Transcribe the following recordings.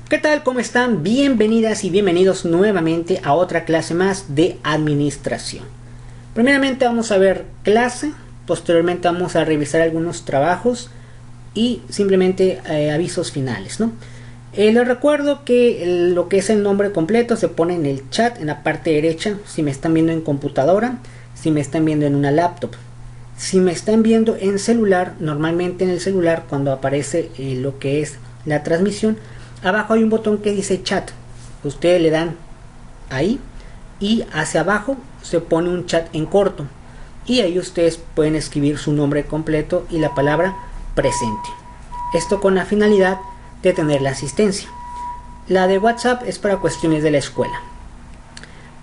¿Qué tal? ¿Cómo están? Bienvenidas y bienvenidos nuevamente a otra clase más de administración. Primeramente vamos a ver clase, posteriormente vamos a revisar algunos trabajos y simplemente avisos finales, ¿no? Les recuerdo que lo que es el nombre completo se pone en el chat en la parte derecha, si me están viendo en computadora, si me están viendo en una laptop. Si me están viendo en celular, normalmente en el celular cuando aparece lo que es la transmisión, abajo hay un botón que dice chat. Ustedes le dan ahí y hacia abajo se pone un chat en corto. Y ahí ustedes pueden escribir su nombre completo y la palabra presente. Esto con la finalidad de tener la asistencia. La de WhatsApp es para cuestiones de la escuela.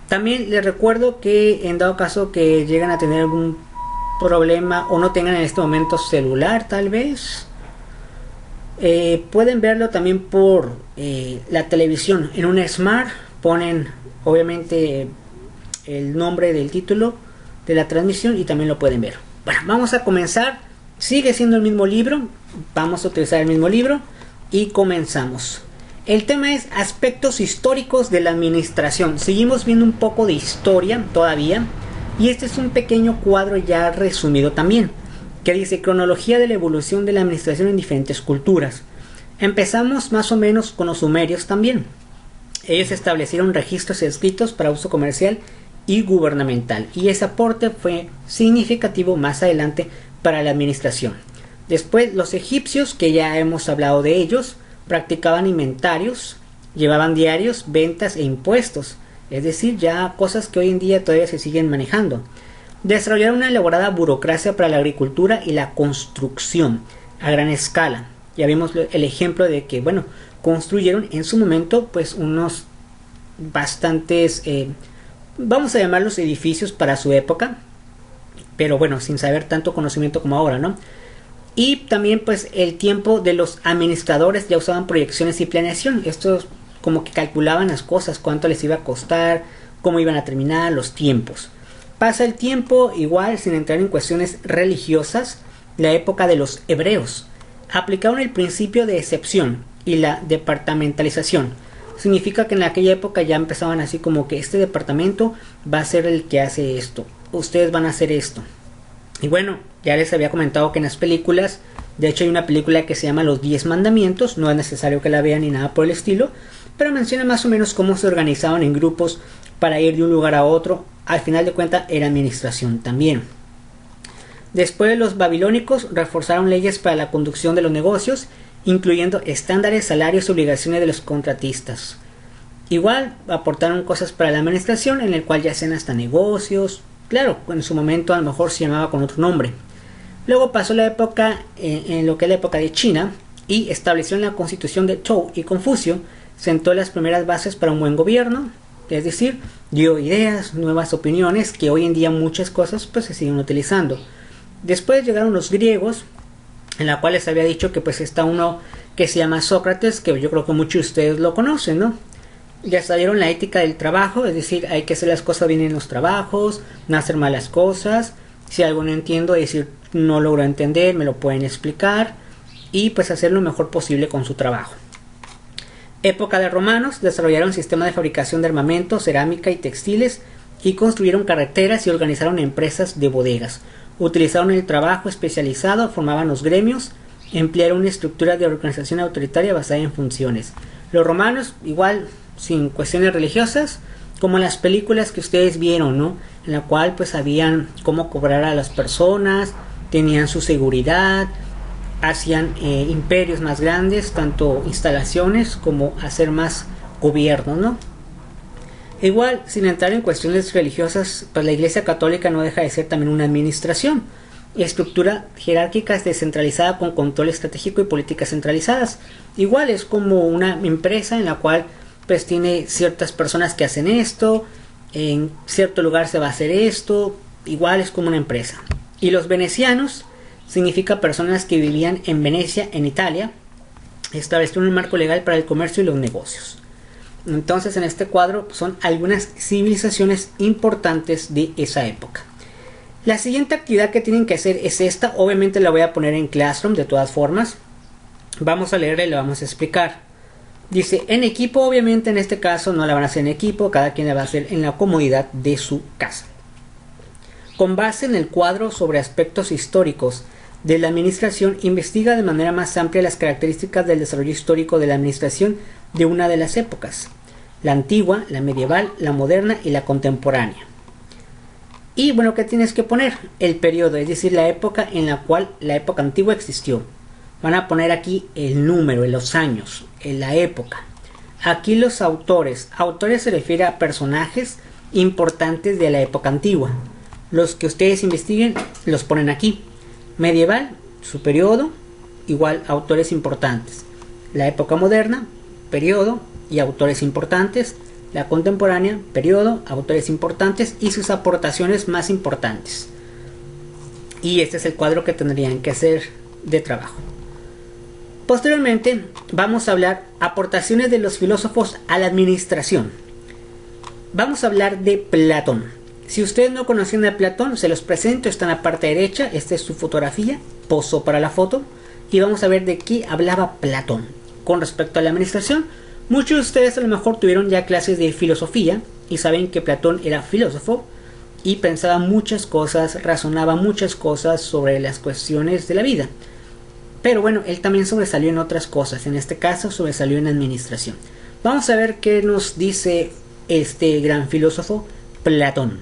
También les recuerdo que en dado caso que llegan a tener algún problema o no tengan en este momento celular tal vez, pueden verlo también por la televisión. En un Smart ponen obviamente el nombre del título de la transmisión y también lo pueden ver. Bueno, vamos a comenzar. Sigue siendo el mismo libro, vamos a utilizar el mismo libro y comenzamos. El tema es aspectos históricos de la administración. Seguimos viendo un poco de historia todavía y este es un pequeño cuadro ya resumido también, que dice cronología de la evolución de la administración en diferentes culturas. Empezamos más o menos con los sumerios también. Ellos establecieron registros escritos para uso comercial y gubernamental, y ese aporte fue significativo más adelante para la administración. Después los egipcios, que ya hemos hablado de ellos, practicaban inventarios, llevaban diarios, ventas e impuestos, es decir, ya cosas que hoy en día todavía se siguen manejando. Desarrollaron una elaborada burocracia para la agricultura y la construcción a gran escala. Ya vimos el ejemplo de que, bueno, construyeron en su momento pues unos bastantes, vamos a llamarlos edificios para su época, pero bueno, sin saber tanto conocimiento como ahora, ¿no? Y también pues el tiempo de los administradores ya usaban proyecciones y planeación. Estos como que calculaban las cosas, cuánto les iba a costar, cómo iban a terminar, los tiempos. Pasa el tiempo, igual sin entrar en cuestiones religiosas, la época de los hebreos. Aplicaron el principio de excepción y la departamentalización. Significa que en aquella época ya empezaban así como que este departamento va a ser el que hace esto, ustedes van a hacer esto. Y bueno, ya les había comentado que en las películas, de hecho hay una película que se llama Los 10 Mandamientos, no es necesario que la vean ni nada por el estilo, pero menciona más o menos cómo se organizaban en grupos para ir de un lugar a otro. Al final de cuentas era administración también. Después los babilónicos reforzaron leyes para la conducción de los negocios, incluyendo estándares, salarios y obligaciones de los contratistas. Igual aportaron cosas para la administración, en el cual ya hacían hasta negocios. Claro, en su momento a lo mejor se llamaba con otro nombre. Luego pasó la época, en lo que es la época de China, y estableció en la constitución de Zhou y Confucio, sentó las primeras bases para un buen gobierno, es decir, dio ideas, nuevas opiniones, que hoy en día muchas cosas pues se siguen utilizando. Después llegaron los griegos, en la cual les había dicho que pues está uno que se llama Sócrates, que yo creo que muchos de ustedes lo conocen, ¿no? Ya salieron la ética del trabajo, es decir, hay que hacer las cosas bien en los trabajos, no hacer malas cosas. Si algo no entiendo, es decir, no logro entender, me lo pueden explicar y pues hacer lo mejor posible con su trabajo. Época de romanos, desarrollaron sistemas de fabricación de armamento, cerámica y textiles y construyeron carreteras y organizaron empresas de bodegas. Utilizaron el trabajo especializado, formaban los gremios, emplearon una estructura de organización autoritaria basada en funciones. Los romanos, igual, sin cuestiones religiosas, como las películas que ustedes vieron, ¿no? En la cual pues sabían cómo cobrar a las personas, tenían su seguridad, hacían imperios más grandes, tanto instalaciones como hacer más gobierno, ¿no? Igual, sin entrar en cuestiones religiosas, pues la Iglesia Católica no deja de ser también una administración, estructura jerárquica descentralizada con control estratégico y políticas centralizadas. Igual es como una empresa en la cual pues tiene ciertas personas que hacen esto, en cierto lugar se va a hacer esto, igual es como una empresa. Y los venecianos significa personas que vivían en Venecia, en Italia, establecieron un marco legal para el comercio y los negocios. Entonces en este cuadro son algunas civilizaciones importantes de esa época. La siguiente actividad que tienen que hacer es esta, obviamente la voy a poner en Classroom de todas formas. Vamos a leerla y la vamos a explicar. Dice, en equipo, obviamente en este caso no la van a hacer en equipo, cada quien la va a hacer en la comodidad de su casa. Con base en el cuadro sobre aspectos históricos de la administración, investiga de manera más amplia las características del desarrollo histórico de la administración de una de las épocas, la antigua, la medieval, la moderna y la contemporánea. Y bueno, ¿qué tienes que poner? El periodo, es decir, la época en la cual la época antigua existió. Van a poner aquí el número, en los años, en la época. Aquí los autores. Autores se refiere a personajes importantes de la época antigua. Los que ustedes investiguen los ponen aquí. Medieval, su periodo, igual autores importantes. La época moderna, periodo y autores importantes. La contemporánea, periodo, autores importantes y sus aportaciones más importantes. Y este es el cuadro que tendrían que hacer de trabajo. Posteriormente vamos a hablar aportaciones de los filósofos a la administración. Vamos a hablar de Platón. Si ustedes no conocen a Platón, se los presento, está en la parte derecha, esta es su fotografía, posó para la foto, y vamos a ver de qué hablaba Platón. Con respecto a la administración, muchos de ustedes a lo mejor tuvieron ya clases de filosofía y saben que Platón era filósofo y pensaba muchas cosas, razonaba muchas cosas sobre las cuestiones de la vida. Pero bueno, él también sobresalió en otras cosas, en este caso sobresalió en administración. Vamos a ver qué nos dice este gran filósofo Platón.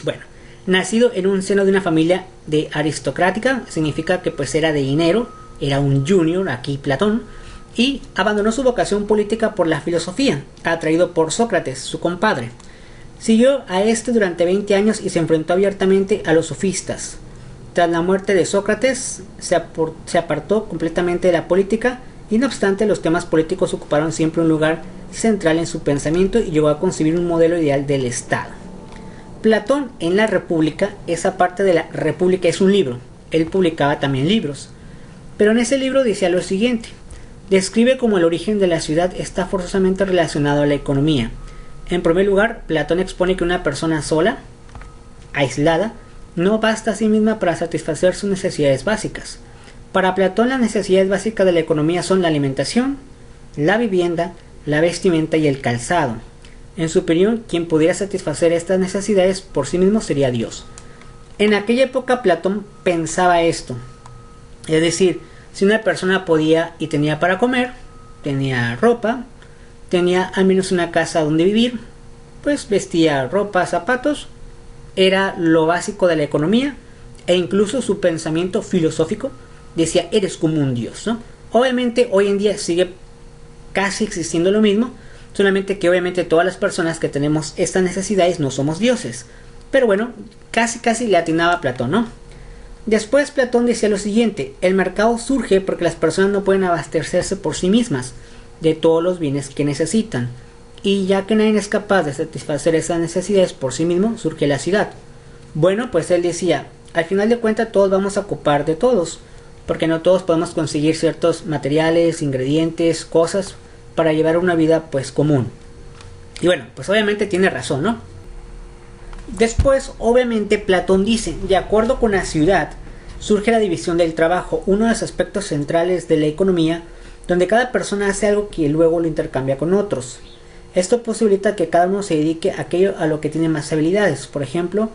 Bueno, nacido en un seno de una familia de aristocrática, significa que pues era de dinero, era un junior aquí Platón, y abandonó su vocación política por la filosofía, atraído por Sócrates, su compadre. Siguió a este durante 20 años y se enfrentó abiertamente a los sofistas. Tras la muerte de Sócrates, se apartó completamente de la política y no obstante los temas políticos ocuparon siempre un lugar central en su pensamiento y llegó a concebir un modelo ideal del Estado. Platón en la República, esa parte de la República es un libro, él publicaba también libros, pero en ese libro decía lo siguiente, describe cómo el origen de la ciudad está forzosamente relacionado a la economía. En primer lugar, Platón expone que una persona sola, aislada, no basta a sí misma para satisfacer sus necesidades básicas. Para Platón, las necesidades básicas de la economía son la alimentación, la vivienda, la vestimenta y el calzado. En su opinión, quien pudiera satisfacer estas necesidades por sí mismo sería Dios. En aquella época Platón pensaba esto. Es decir, si una persona podía y tenía para comer, tenía ropa, tenía al menos una casa donde vivir, pues vestía ropa, zapatos, era lo básico de la economía, e incluso su pensamiento filosófico decía eres como un dios, ¿no? Obviamente hoy en día sigue casi existiendo lo mismo, solamente que obviamente todas las personas que tenemos estas necesidades no somos dioses, pero bueno, casi le atinaba a Platón, ¿no? Después Platón decía lo siguiente, el mercado surge porque las personas no pueden abastecerse por sí mismas de todos los bienes que necesitan. Y ya que nadie es capaz de satisfacer esas necesidades por sí mismo, surge la ciudad. Bueno, pues él decía, al final de cuentas todos vamos a ocupar de todos, porque no todos podemos conseguir ciertos materiales, ingredientes, cosas para llevar una vida pues común. Y bueno, pues obviamente tiene razón, ¿no? Después, obviamente, Platón dice, de acuerdo con la ciudad, surge la división del trabajo, uno de los aspectos centrales de la economía, donde cada persona hace algo que luego lo intercambia con otros. Esto posibilita que cada uno se dedique a aquello a lo que tiene más habilidades. Por ejemplo,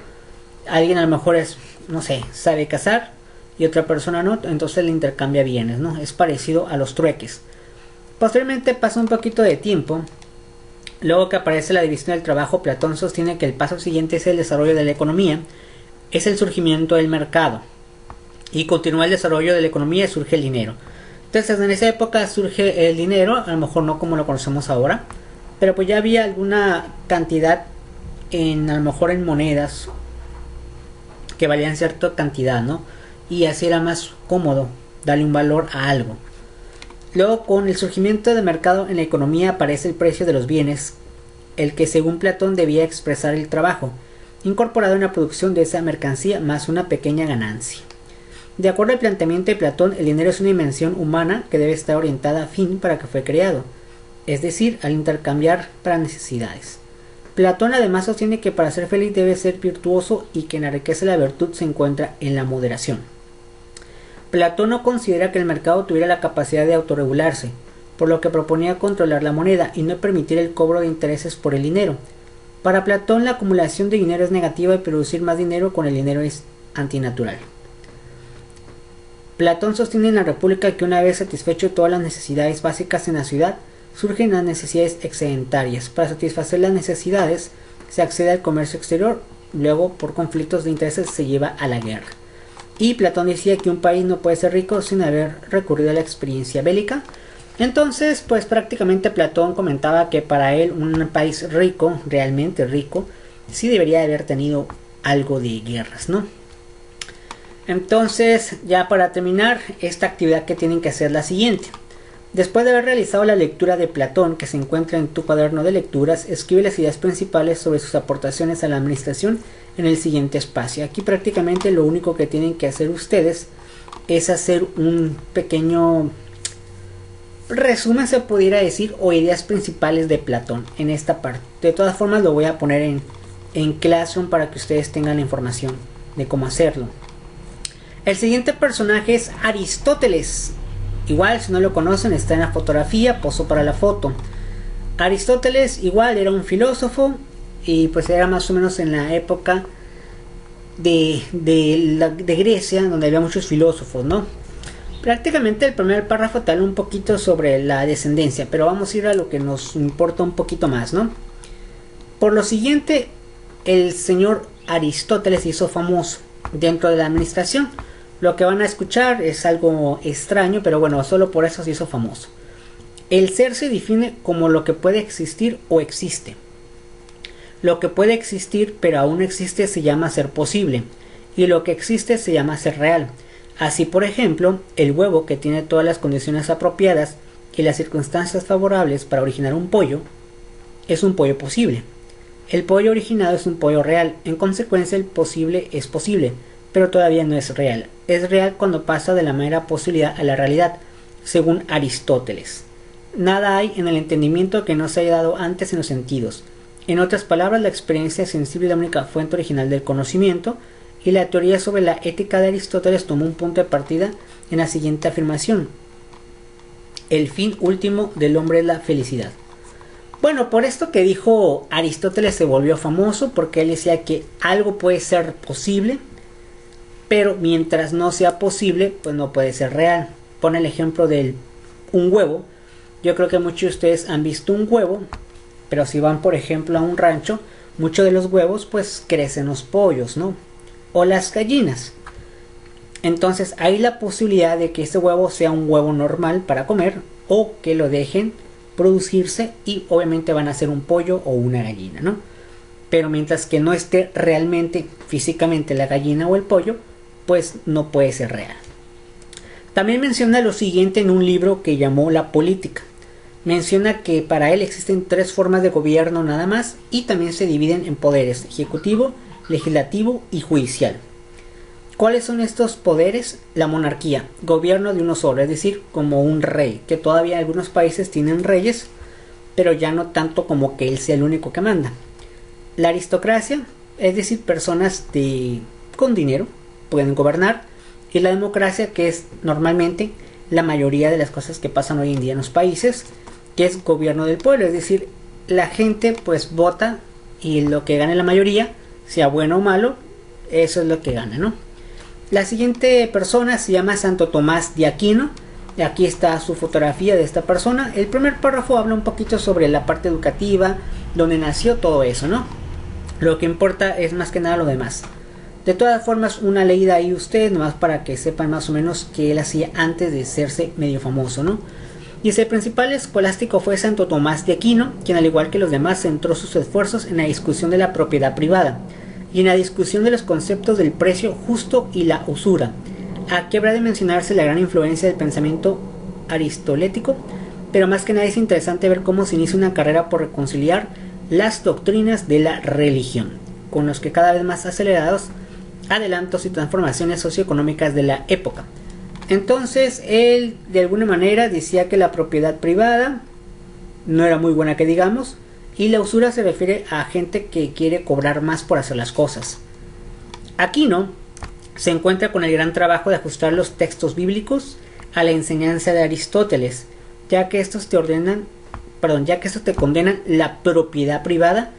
alguien a lo mejor es, no sé, sabe cazar y otra persona no, entonces le intercambia bienes, ¿no? Es parecido a los trueques. Posteriormente pasa un poquito de tiempo. Luego que aparece la división del trabajo, Platón sostiene que el paso siguiente es el desarrollo de la economía, es el surgimiento del mercado. Y continúa el desarrollo de la economía y surge el dinero. Entonces en esa época surge el dinero, a lo mejor no como lo conocemos ahora, pero pues ya había alguna cantidad a lo mejor en monedas que valían cierta cantidad, ¿no? Y así era más cómodo darle un valor a algo. Luego, con el surgimiento del mercado en la economía aparece el precio de los bienes, el que según Platón debía expresar el trabajo, incorporado en la producción de esa mercancía más una pequeña ganancia. De acuerdo al planteamiento de Platón, el dinero es una invención humana que debe estar orientada a fin para que fue creado, es decir, al intercambiar para necesidades. Platón además sostiene que para ser feliz debe ser virtuoso y que en la riqueza la virtud se encuentra en la moderación. Platón no considera que el mercado tuviera la capacidad de autorregularse, por lo que proponía controlar la moneda y no permitir el cobro de intereses por el dinero. Para Platón, la acumulación de dinero es negativa y producir más dinero con el dinero es antinatural. Platón sostiene en la República que una vez satisfecho todas las necesidades básicas en la ciudad, surgen las necesidades excedentarias. Para satisfacer las necesidades se accede al comercio exterior, luego por conflictos de intereses se lleva a la guerra. Y Platón decía que un país no puede ser rico sin haber recurrido a la experiencia bélica. Entonces, pues prácticamente Platón comentaba que para él un país rico, realmente rico, sí debería haber tenido algo de guerras, ¿no? Entonces, ya para terminar, esta actividad que tienen que hacer es la siguiente. Después de haber realizado la lectura de Platón, que se encuentra en tu cuaderno de lecturas, escribe las ideas principales sobre sus aportaciones a la administración en el siguiente espacio. Aquí prácticamente lo único que tienen que hacer ustedes es hacer un pequeño resumen, se pudiera decir, o ideas principales de Platón en esta parte. De todas formas lo voy a poner en Classroom para que ustedes tengan la información de cómo hacerlo. El siguiente personaje es Aristóteles. Igual, si no lo conocen, está en la fotografía, posó para la foto. Aristóteles igual era un filósofo y pues era más o menos en la época de Grecia, donde había muchos filósofos, ¿no? Prácticamente el primer párrafo te habla un poquito sobre la descendencia, pero vamos a ir a lo que nos importa un poquito más, ¿no? Por lo siguiente, el señor Aristóteles se hizo famoso dentro de la administración. Lo que van a escuchar es algo extraño, pero bueno, solo por eso se hizo famoso. El ser se define como lo que puede existir o existe. Lo que puede existir pero aún no existe se llama ser posible, y lo que existe se llama ser real. Así, por ejemplo, el huevo, que tiene todas las condiciones apropiadas y las circunstancias favorables para originar un pollo, es un pollo posible. El pollo originado es un pollo real, en consecuencia el posible es posible, pero todavía no es real. Es real cuando pasa de la mera posibilidad a la realidad, según Aristóteles. Nada hay en el entendimiento que no se haya dado antes en los sentidos. En otras palabras, la experiencia sensible es la única fuente original del conocimiento, y la teoría sobre la ética de Aristóteles tomó un punto de partida en la siguiente afirmación: el fin último del hombre es la felicidad. Bueno, por esto que dijo Aristóteles se volvió famoso, porque él decía que algo puede ser posible, pero mientras no sea posible, pues no puede ser real. Pone el ejemplo de un huevo. Yo creo que muchos de ustedes han visto un huevo, pero si van, por ejemplo, a un rancho, muchos de los huevos pues crecen los pollos, ¿no? O las gallinas. Entonces hay la posibilidad de que este huevo sea un huevo normal para comer, o que lo dejen producirse y obviamente van a ser un pollo o una gallina, ¿no? Pero mientras que no esté realmente físicamente la gallina o el pollo, pues no puede ser real. También menciona lo siguiente en un libro que llamó La Política. Menciona que para él existen 3 formas de gobierno nada más, y también se dividen en poderes: ejecutivo, legislativo y judicial. ¿Cuáles son estos poderes? La monarquía, gobierno de uno solo, es decir, como un rey, que todavía algunos países tienen reyes, pero ya no tanto como que él sea el único que manda. La aristocracia, es decir, personas con dinero pueden gobernar, y la democracia, que es normalmente la mayoría de las cosas que pasan hoy en día en los países, que es gobierno del pueblo, es decir, la gente pues vota y lo que gane la mayoría, sea bueno o malo, eso es lo que gana, ¿no? La siguiente persona se llama Santo Tomás de Aquino. Aquí está su fotografía de esta persona. El primer párrafo habla un poquito sobre la parte educativa, donde nació, todo eso, ¿no? Lo que importa es más que nada lo demás. De todas formas, una leída ahí ustedes, nomás para que sepan más o menos qué él hacía antes de hacerse medio famoso, ¿no? Y el principal escolástico fue Santo Tomás de Aquino, quien al igual que los demás centró sus esfuerzos en la discusión de la propiedad privada y en la discusión de los conceptos del precio justo y la usura. Aquí habrá de mencionarse la gran influencia del pensamiento aristotélico, pero más que nada es interesante ver cómo se inicia una carrera por reconciliar las doctrinas de la religión, con los que cada vez más acelerados adelantos y transformaciones socioeconómicas de la época. Entonces él de alguna manera decía que la propiedad privada no era muy buena, que digamos, y la usura se refiere a gente que quiere cobrar más por hacer las cosas. Aquino se encuentra con el gran trabajo de ajustar los textos bíblicos a la enseñanza de Aristóteles, ya que estos te ordenan, ya que estos te condenan la propiedad privada,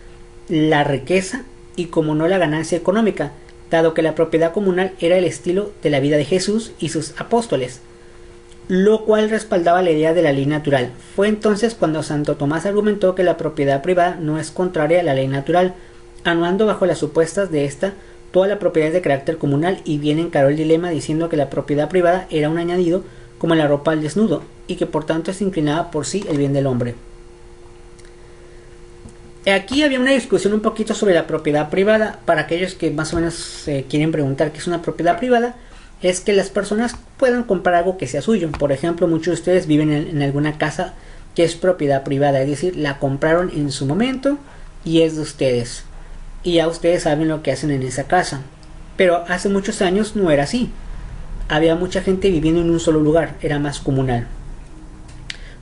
la riqueza y como no la ganancia económica, dado que la propiedad comunal era el estilo de la vida de Jesús y sus apóstoles, lo cual respaldaba la idea de la ley natural. Fue entonces cuando Santo Tomás argumentó que la propiedad privada no es contraria a la ley natural, anulando bajo las supuestas de esta toda la propiedad es de carácter comunal, y bien encaró el dilema diciendo que la propiedad privada era un añadido como la ropa al desnudo, y que por tanto se inclinaba por sí el bien del hombre. Aquí había una discusión un poquito sobre la propiedad privada. Para aquellos que más o menos quieren preguntar qué es una propiedad privada, es que las personas puedan comprar algo que sea suyo. Por ejemplo, muchos de ustedes viven en alguna casa que es propiedad privada, es decir, la compraron en su momento y es de ustedes, y ya ustedes saben lo que hacen en esa casa. Pero hace muchos años no era así. Había mucha gente viviendo en un solo lugar, era más comunal.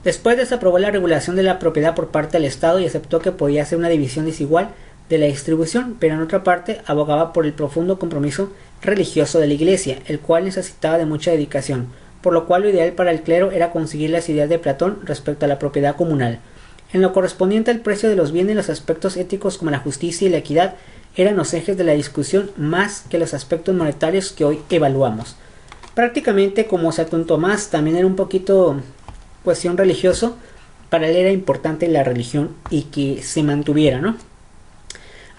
Después desaprobó la regulación de la propiedad por parte del Estado y aceptó que podía ser una división desigual de la distribución, pero en otra parte abogaba por el profundo compromiso religioso de la Iglesia, el cual necesitaba de mucha dedicación, por lo cual lo ideal para el clero era conseguir las ideas de Platón respecto a la propiedad comunal. En lo correspondiente al precio de los bienes, los aspectos éticos como la justicia y la equidad eran los ejes de la discusión más que los aspectos monetarios que hoy evaluamos. Prácticamente, como Santo Tomás también era un poquito cuestión religioso, para él era importante la religión y que se mantuviera, ¿no?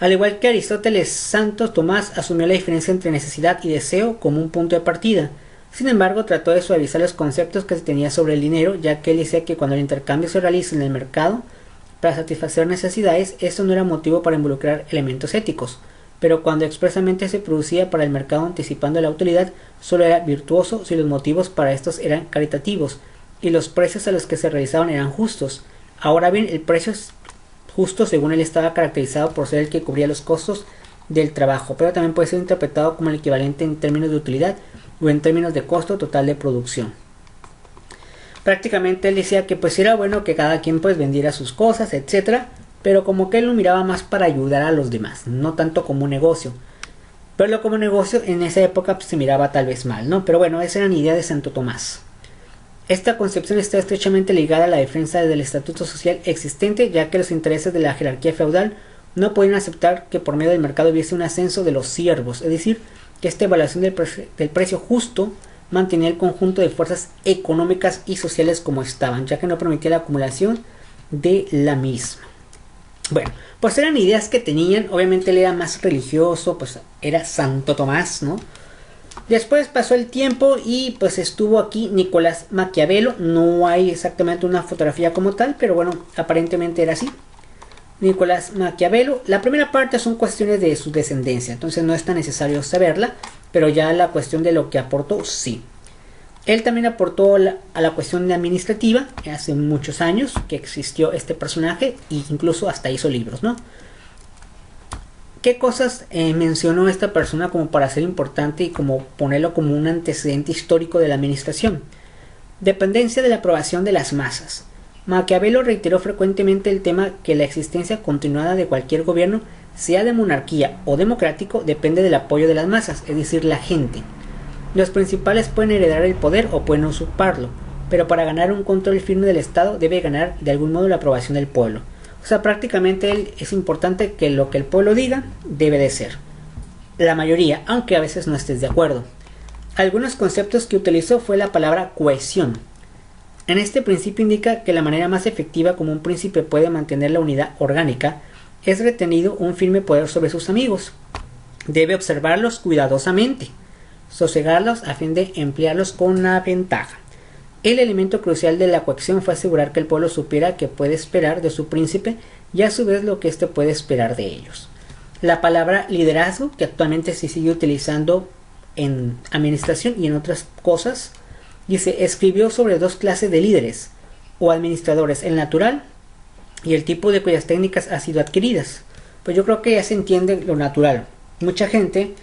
Al igual que Aristóteles, Santo Tomás asumió la diferencia entre necesidad y deseo como un punto de partida. Sin embargo, trató de suavizar los conceptos que se tenía sobre el dinero, ya que él decía que cuando el intercambio se realiza en el mercado para satisfacer necesidades, esto no era motivo para involucrar elementos éticos, pero cuando expresamente se producía para el mercado anticipando la utilidad, solo era virtuoso si los motivos para estos eran caritativos y los precios a los que se realizaban eran justos. Ahora bien, el precio justo, según él, estaba caracterizado por ser el que cubría los costos del trabajo, pero también puede ser interpretado como el equivalente en términos de utilidad o en términos de costo total de producción. Prácticamente él decía que pues era bueno que cada quien pues vendiera sus cosas, etcétera, pero como que él lo miraba más para ayudar a los demás, no tanto como un negocio. Pero como negocio en esa época pues, se miraba tal vez mal, ¿no? Pero bueno, esa era la idea de Santo Tomás. Esta concepción está estrechamente ligada a la defensa del estatuto social existente, ya que los intereses de la jerarquía feudal no podían aceptar que por medio del mercado hubiese un ascenso de los siervos, es decir, que esta evaluación del precio justo mantenía el conjunto de fuerzas económicas y sociales como estaban, ya que no permitía la acumulación de la misma. Bueno, pues eran ideas que tenían. Obviamente él era más religioso, pues era Santo Tomás, ¿no? Después pasó el tiempo y pues estuvo aquí Nicolás Maquiavelo. No hay exactamente una fotografía como tal, pero bueno, aparentemente era así. Nicolás Maquiavelo. La primera parte son cuestiones de su descendencia, entonces no es tan necesario saberla, pero ya la cuestión de lo que aportó, sí. Él también aportó a la cuestión administrativa, hace muchos años que existió este personaje, e incluso hasta hizo libros, ¿no? ¿Qué cosas mencionó esta persona como para ser importante y como ponerlo como un antecedente histórico de la administración? Dependencia de la aprobación de las masas. Maquiavelo reiteró frecuentemente el tema que la existencia continuada de cualquier gobierno, sea de monarquía o democrático, depende del apoyo de las masas, es decir, la gente. Los principales pueden heredar el poder o pueden usurparlo, pero para ganar un control firme del Estado debe ganar de algún modo la aprobación del pueblo. O sea, prácticamente es importante que lo que el pueblo diga debe de ser. La mayoría, aunque a veces no estés de acuerdo. Algunos conceptos que utilizó fue la palabra cohesión. En este principio indica que la manera más efectiva como un príncipe puede mantener la unidad orgánica es retenido un firme poder sobre sus amigos. Debe observarlos cuidadosamente, sosegarlos a fin de emplearlos con una ventaja. El elemento crucial de la cohesión fue asegurar que el pueblo supiera que puede esperar de su príncipe y a su vez lo que éste puede esperar de ellos. La palabra liderazgo, que actualmente se sigue utilizando en administración y en otras cosas, dice, escribió sobre dos clases de líderes o administradores, el natural y el tipo de cuyas técnicas han sido adquiridas. Pues yo creo que ya se entiende lo natural. Mucha gente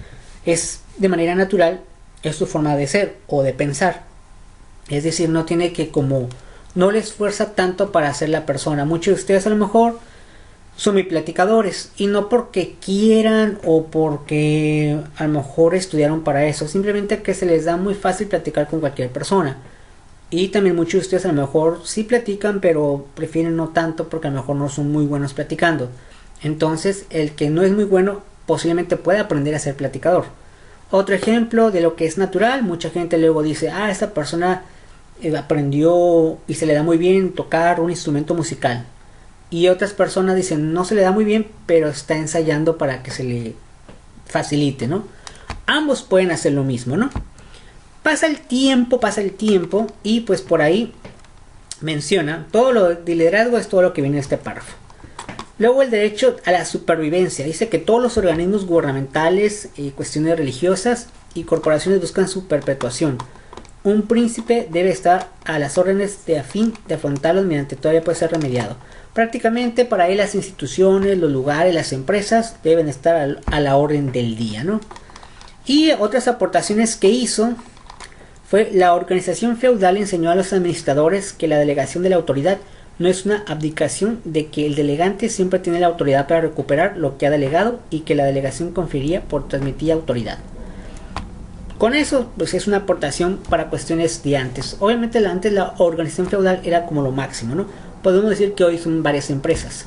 es de manera natural, es su forma de ser o de pensar. Es decir, no tiene que no le esfuerza tanto para ser la persona. Muchos de ustedes a lo mejor son muy platicadores y no porque quieran o porque a lo mejor estudiaron para eso, simplemente que se les da muy fácil platicar con cualquier persona. Y también muchos de ustedes a lo mejor sí platican, pero prefieren no tanto porque a lo mejor no son muy buenos platicando. Entonces, el que no es muy bueno posiblemente pueda aprender a ser platicador. Otro ejemplo de lo que es natural, mucha gente luego dice, esta persona aprendió y se le da muy bien tocar un instrumento musical. Y otras personas dicen, no se le da muy bien, pero está ensayando para que se le facilite, ¿no? Ambos pueden hacer lo mismo, ¿no? Pasa el tiempo y pues por ahí menciona, todo lo de liderazgo es todo lo que viene en este párrafo. Luego el derecho a la supervivencia. Dice que todos los organismos gubernamentales, cuestiones religiosas y corporaciones buscan su perpetuación. Un príncipe debe estar a las órdenes a fin de afrontarlos mediante todavía puede ser remediado. Prácticamente para él las instituciones, los lugares, las empresas deben estar a la orden del día, ¿no? Y otras aportaciones que hizo fue la organización feudal enseñó a los administradores que la delegación de la autoridad no es una abdicación, de que el delegante siempre tiene la autoridad para recuperar lo que ha delegado y que la delegación confería por transmitir autoridad. Con eso pues es una aportación para cuestiones de antes. Obviamente antes la organización feudal era como lo máximo, ¿no? Podemos decir que hoy son varias empresas.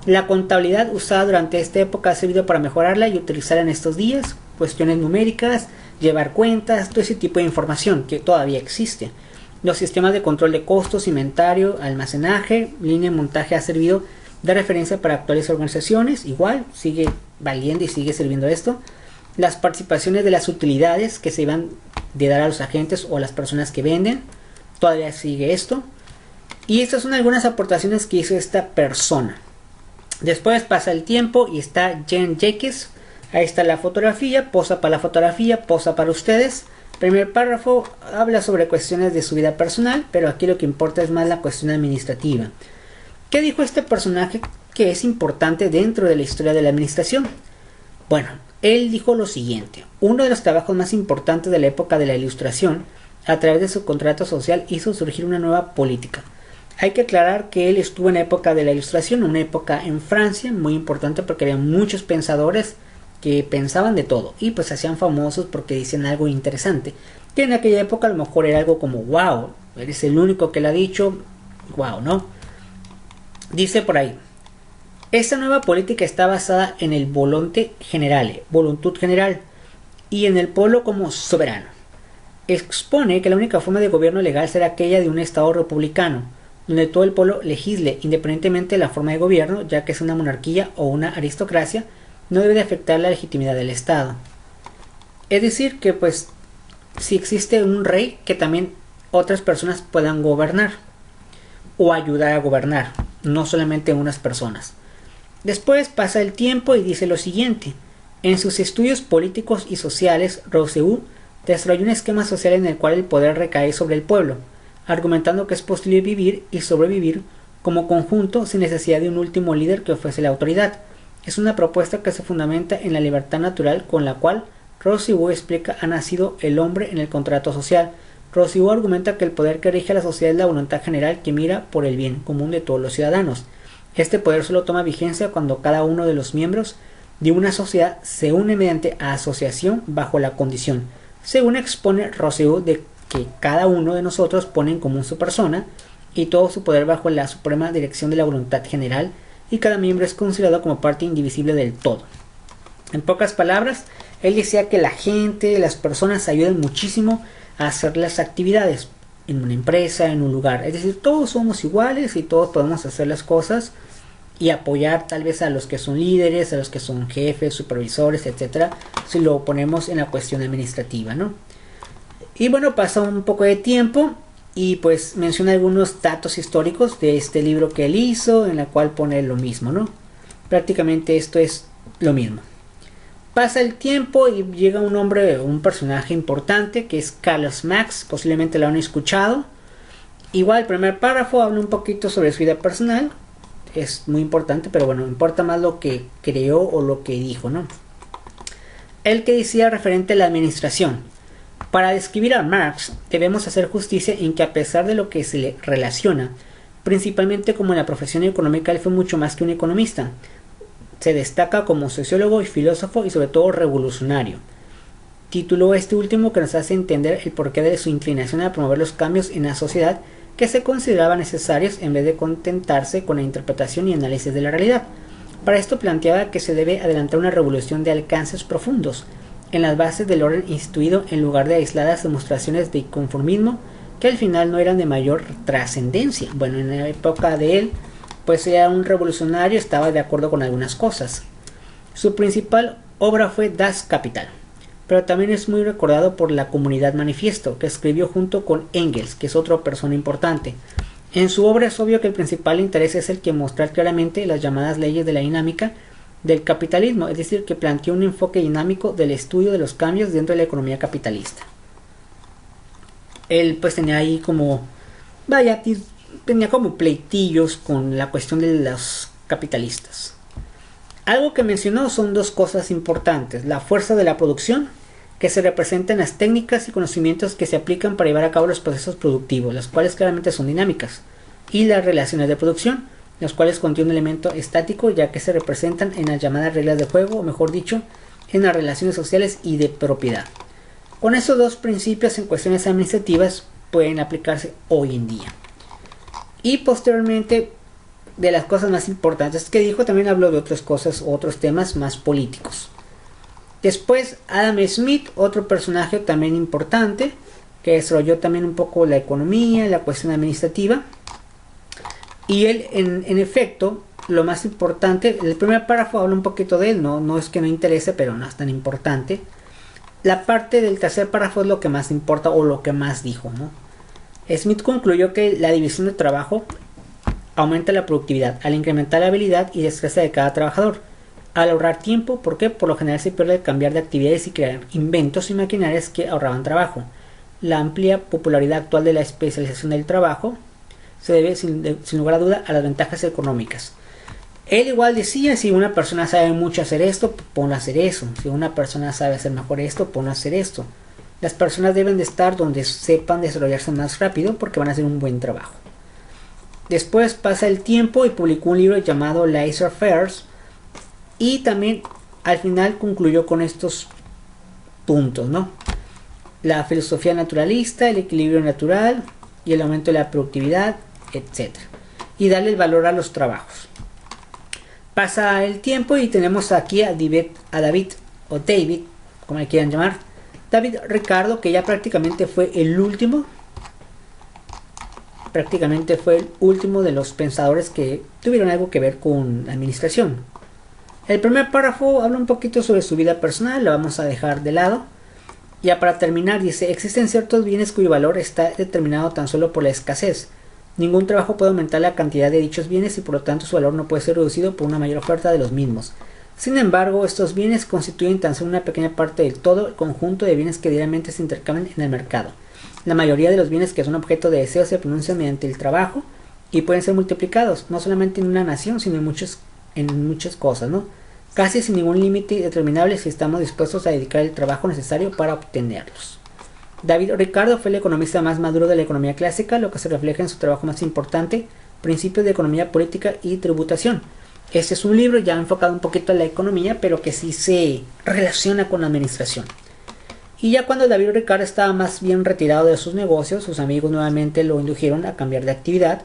La contabilidad usada durante esta época ha servido para mejorarla y utilizarla en estos días. Cuestiones numéricas, llevar cuentas, todo ese tipo de información que todavía existe. Los sistemas de control de costos, inventario, almacenaje, línea de montaje ha servido de referencia para actuales organizaciones. Igual sigue valiendo y sigue sirviendo esto. Las participaciones de las utilidades que se iban de dar a los agentes o a las personas que venden. Todavía sigue esto. Y estas son algunas aportaciones que hizo esta persona. Después pasa el tiempo y está Jen Jacques. Ahí está la fotografía, posa para la fotografía, posa para ustedes. Primer párrafo habla sobre cuestiones de su vida personal, pero aquí lo que importa es más la cuestión administrativa. ¿Qué dijo este personaje que es importante dentro de la historia de la administración? Bueno, él dijo lo siguiente: uno de los trabajos más importantes de la época de la Ilustración, a través de su contrato social, hizo surgir una nueva política. Hay que aclarar que él estuvo en la época de la Ilustración, una época en Francia muy importante porque había muchos pensadores que pensaban de todo y pues se hacían famosos porque decían algo interesante, que en aquella época a lo mejor era algo como wow, eres el único que lo ha dicho, wow, ¿no? Dice por ahí: esta nueva política está basada en el volonté generale, voluntad general, y en el pueblo como soberano. Expone que la única forma de gobierno legal será aquella de un estado republicano, donde todo el pueblo legisle independientemente de la forma de gobierno, ya que es una monarquía o una aristocracia, no debe de afectar la legitimidad del Estado. Es decir, que pues si existe un rey, que también otras personas puedan gobernar o ayudar a gobernar, no solamente unas personas. Después pasa el tiempo y dice lo siguiente: en sus estudios políticos y sociales, Rousseau desarrolló un esquema social en el cual el poder recae sobre el pueblo, argumentando que es posible vivir y sobrevivir como conjunto sin necesidad de un último líder que ofrece la autoridad. Es una propuesta que se fundamenta en la libertad natural con la cual Rousseau explica ha nacido el hombre en el contrato social. Rousseau argumenta que el poder que rige a la sociedad es la voluntad general que mira por el bien común de todos los ciudadanos. Este poder solo toma vigencia cuando cada uno de los miembros de una sociedad se une mediante asociación bajo la condición, según expone Rousseau, de que cada uno de nosotros pone en común su persona y todo su poder bajo la suprema dirección de la voluntad general, y cada miembro es considerado como parte indivisible del todo. En pocas palabras, él decía que la gente, las personas ayudan muchísimo a hacer las actividades en una empresa, en un lugar. Es decir, todos somos iguales y todos podemos hacer las cosas y apoyar tal vez a los que son líderes, a los que son jefes, supervisores, etcétera, si lo ponemos en la cuestión administrativa, ¿no? Y bueno, pasa un poco de tiempo y pues menciona algunos datos históricos de este libro que él hizo, en la cual pone lo mismo, ¿no? Prácticamente esto es lo mismo. Pasa el tiempo y llega un hombre, un personaje importante que es Carlos Marx, posiblemente lo han escuchado. Igual el primer párrafo habla un poquito sobre su vida personal, es muy importante, pero bueno, importa más lo que creó o lo que dijo, ¿no? Él que decía referente a la administración: para describir a Marx debemos hacer justicia en que a pesar de lo que se le relaciona, principalmente como en la profesión económica, él fue mucho más que un economista. Se destaca como sociólogo y filósofo y sobre todo revolucionario. título este último que nos hace entender el porqué de su inclinación a promover los cambios en la sociedad que se consideraban necesarios en vez de contentarse con la interpretación y análisis de la realidad. Para esto planteaba que se debe adelantar una revolución de alcances profundos en las bases del orden instituido en lugar de aisladas demostraciones de conformismo que al final no eran de mayor trascendencia. Bueno, en la época de él, pues era un revolucionario, estaba de acuerdo con algunas cosas. Su principal obra fue Das Kapital, pero también es muy recordado por la Comunidad Manifiesto, que escribió junto con Engels, que es otra persona importante. En su obra es obvio que el principal interés es el que mostrar claramente las llamadas leyes de la dinámica del capitalismo, es decir, que planteó un enfoque dinámico del estudio de los cambios dentro de la economía capitalista. Él pues tenía ahí como, tenía como pleitillos con la cuestión de los capitalistas. Algo que mencionó son dos cosas importantes: la fuerza de la producción, que se representa en las técnicas y conocimientos que se aplican para llevar a cabo los procesos productivos, las cuales claramente son dinámicas, y las relaciones de producción, las cuales contienen un elemento estático, ya que se representan en las llamadas reglas de juego, o mejor dicho, en las relaciones sociales y de propiedad. Con estos dos principios en cuestiones administrativas pueden aplicarse hoy en día. Y posteriormente, de las cosas más importantes que dijo, también habló de otras cosas, otros temas más políticos. Después Adam Smith, otro personaje también importante, que desarrolló también un poco la economía, la cuestión administrativa. Y él, en efecto, lo más importante, el primer párrafo habla un poquito de él, no es que no interese, pero no es tan importante. La parte del tercer párrafo es lo que más importa, o lo que más dijo, ¿no? Smith concluyó que la división de trabajo aumenta la productividad al incrementar la habilidad y destreza de cada trabajador, al ahorrar tiempo, porque por lo general se pierde el cambiar de actividades y crear inventos y maquinarias que ahorraban trabajo. La amplia popularidad actual de la especialización del trabajo se debe sin lugar a duda a las ventajas económicas. Él igual decía, si una persona sabe mucho hacer esto, ponlo a hacer eso. Si una persona sabe hacer mejor esto, ponlo a hacer esto. Las personas deben de estar donde sepan desarrollarse más rápido porque van a hacer un buen trabajo. Después pasa el tiempo y publicó un libro llamado Laissez-faire, y también al final concluyó con estos puntos, ¿no? La filosofía naturalista, el equilibrio natural y el aumento de la productividad, etc. Y darle el valor a los trabajos. Pasa el tiempo y tenemos aquí a David, o David, como le quieran llamar, David Ricardo, que ya prácticamente fue el último de los pensadores que tuvieron algo que ver con la administración. El primer párrafo habla un poquito sobre su vida personal, lo vamos a dejar de lado. Ya para terminar dice: existen ciertos bienes cuyo valor está determinado tan solo por la escasez. Ningún trabajo puede aumentar la cantidad de dichos bienes y por lo tanto su valor no puede ser reducido por una mayor oferta de los mismos. Sin embargo, estos bienes constituyen tan solo una pequeña parte del todo el conjunto de bienes que diariamente se intercambian en el mercado. La mayoría de los bienes que son objeto de deseo se pronuncian mediante el trabajo y pueden ser multiplicados, no solamente en una nación, sino en muchas cosas, ¿no? Casi sin ningún límite determinable si estamos dispuestos a dedicar el trabajo necesario para obtenerlos. David Ricardo fue el economista más maduro de la economía clásica, lo que se refleja en su trabajo más importante, Principios de Economía Política y Tributación. Este es un libro ya enfocado un poquito a la economía, pero que sí se relaciona con la administración. Y ya cuando David Ricardo estaba más bien retirado de sus negocios, sus amigos nuevamente lo indujeron a cambiar de actividad.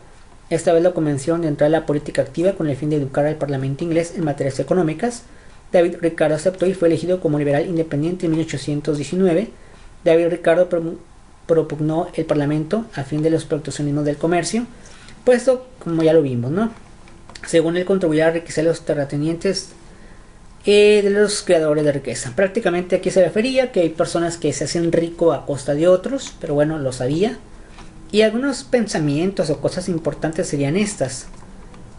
Esta vez lo convencieron de entrar a la política activa con el fin de educar al Parlamento inglés en materias económicas. David Ricardo aceptó y fue elegido como liberal independiente en 1819. David Ricardo propugnó el Parlamento a fin de los proteccionismos del comercio, puesto como ya lo vimos, ¿no? Según él, contribuía a enriquecer a los terratenientes de los creadores de riqueza. Prácticamente aquí se refería que hay personas que se hacen rico a costa de otros, pero bueno, lo sabía. Y algunos pensamientos o cosas importantes serían estas.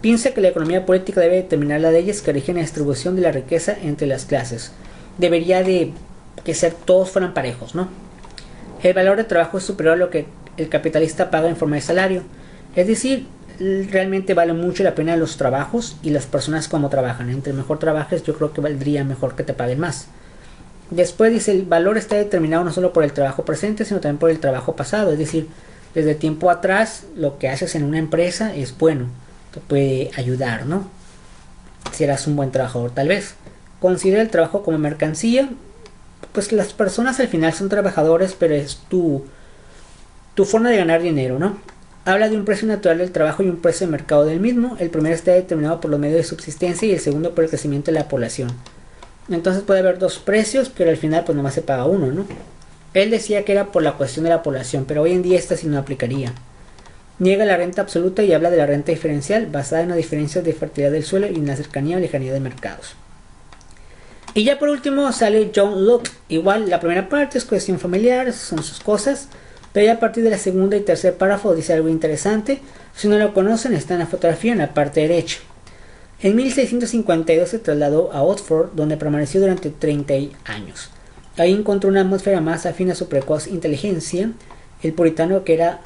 Piensa que la economía política debe determinar las leyes que rigen la distribución de la riqueza entre las clases. Debería de que todos fueran parejos, ¿no? El valor de trabajo es superior a lo que el capitalista paga en forma de salario. Es decir, realmente vale mucho la pena los trabajos y las personas como trabajan. Entre mejor trabajes, yo creo que valdría mejor que te paguen más. Después dice: el valor está determinado no solo por el trabajo presente, sino también por el trabajo pasado. Es decir, desde tiempo atrás, lo que haces en una empresa es bueno, te puede ayudar, ¿no? Si eras un buen trabajador, tal vez. Considera el trabajo como mercancía. pues las personas al final son trabajadores, pero es tu forma de ganar dinero, ¿no? Habla de un precio natural del trabajo y un precio de mercado del mismo. El primero está determinado por los medios de subsistencia y el segundo por el crecimiento de la población. Entonces puede haber dos precios, pero al final pues nomás se paga uno, ¿no? Él decía que era por la cuestión de la población, pero hoy en día esta sí no aplicaría. Niega la renta absoluta y habla de la renta diferencial, basada en las diferencias de fertilidad del suelo y en la cercanía o lejanía de mercados. Y ya por último sale John Locke. Igual la primera parte es cuestión familiar, son sus cosas. Pero ya a partir de la segunda y tercer párrafo dice algo interesante. Si no lo conocen, está en la fotografía en la parte derecha. En 1652 se trasladó a Oxford, donde permaneció durante 30 años. Ahí encontró una atmósfera más afín a su precoz inteligencia. El puritano que era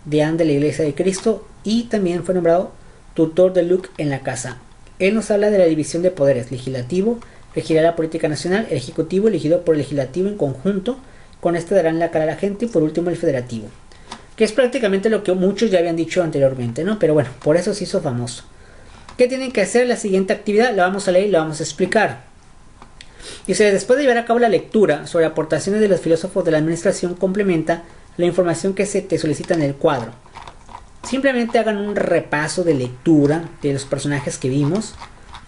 deán de la Iglesia de Cristo y también fue nombrado tutor de Locke en la casa. Él nos habla de la división de poderes: legislativo, regirá la política nacional; el ejecutivo, elegido por el legislativo en conjunto, con este darán la cara a la gente; y por último el federativo, que es prácticamente lo que muchos ya habían dicho anteriormente, ¿no? Pero bueno, por eso se hizo famoso. ¿Qué tienen que hacer? La siguiente actividad la vamos a leer y la vamos a explicar. Dice: después de llevar a cabo la lectura sobre aportaciones de los filósofos de la administración, complementa la información que se te solicita en el cuadro. Simplemente hagan un repaso de lectura de los personajes que vimos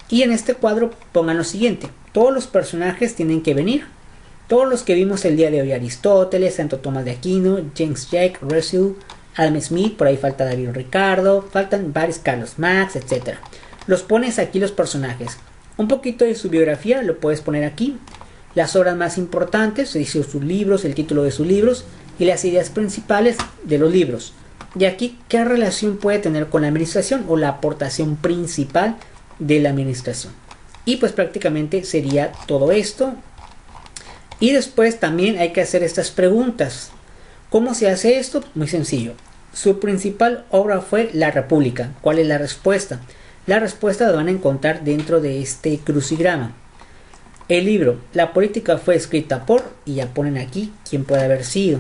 y en este cuadro pongan lo siguiente: todos los personajes tienen que venir. Todos los que vimos el día de hoy: Aristóteles, Santo Tomás de Aquino, James Jack, Russell, Adam Smith, por ahí falta David Ricardo, faltan varios, Carlos Marx, etc. Los pones aquí los personajes. Un poquito de su biografía lo puedes poner aquí. Las obras más importantes, se dice sus libros, el título de sus libros y las ideas principales de los libros. Y aquí, ¿qué relación puede tener con la administración o la aportación principal de la administración? Y pues prácticamente sería todo esto. Y después también hay que hacer estas preguntas. ¿Cómo se hace esto? Muy sencillo. Su principal obra fue La República. ¿Cuál es la respuesta? La respuesta la van a encontrar dentro de este crucigrama. El libro, La política fue escrita por, y ya ponen aquí quién puede haber sido.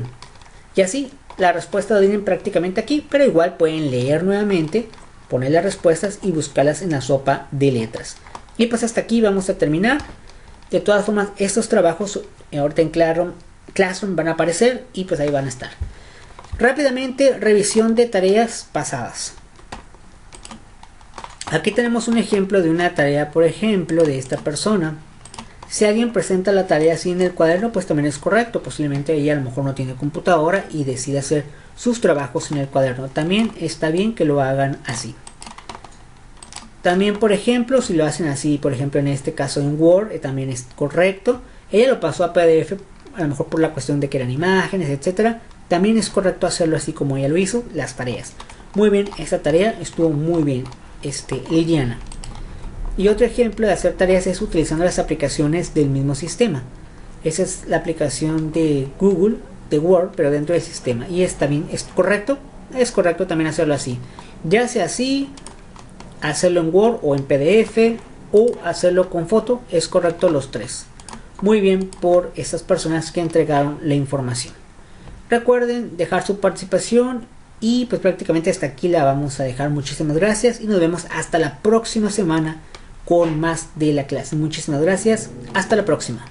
Y así, la respuesta la tienen prácticamente aquí, pero igual pueden leer nuevamente, poner las respuestas y buscarlas en la sopa de letras. Y pues hasta aquí vamos a terminar. De todas formas, estos trabajos ahorita en Classroom van a aparecer y pues ahí van a estar. Rápidamente, revisión de tareas pasadas. Aquí tenemos un ejemplo de una tarea, por ejemplo, de esta persona. Si alguien presenta la tarea así en el cuaderno, pues también es correcto. Posiblemente ella a lo mejor no tiene computadora y decide hacer sus trabajos en el cuaderno. También está bien que lo hagan así. También, por ejemplo, si lo hacen así, por ejemplo, en este caso en Word, también es correcto. Ella lo pasó a PDF, a lo mejor por la cuestión de que eran imágenes, etcétera. También es correcto hacerlo así como ella lo hizo, las tareas. Muy bien, esta tarea estuvo muy bien, Liliana. Y otro ejemplo de hacer tareas es utilizando las aplicaciones del mismo sistema. Esa es la aplicación de Google, de Word, pero dentro del sistema. Y también es correcto también hacerlo así. Ya sea así, hacerlo en Word o en PDF o hacerlo con foto, es correcto los tres. Muy bien por estas personas que entregaron la información. Recuerden dejar su participación y pues prácticamente hasta aquí la vamos a dejar. Muchísimas gracias y nos vemos hasta la próxima semana con más de la clase. Muchísimas gracias, hasta la próxima.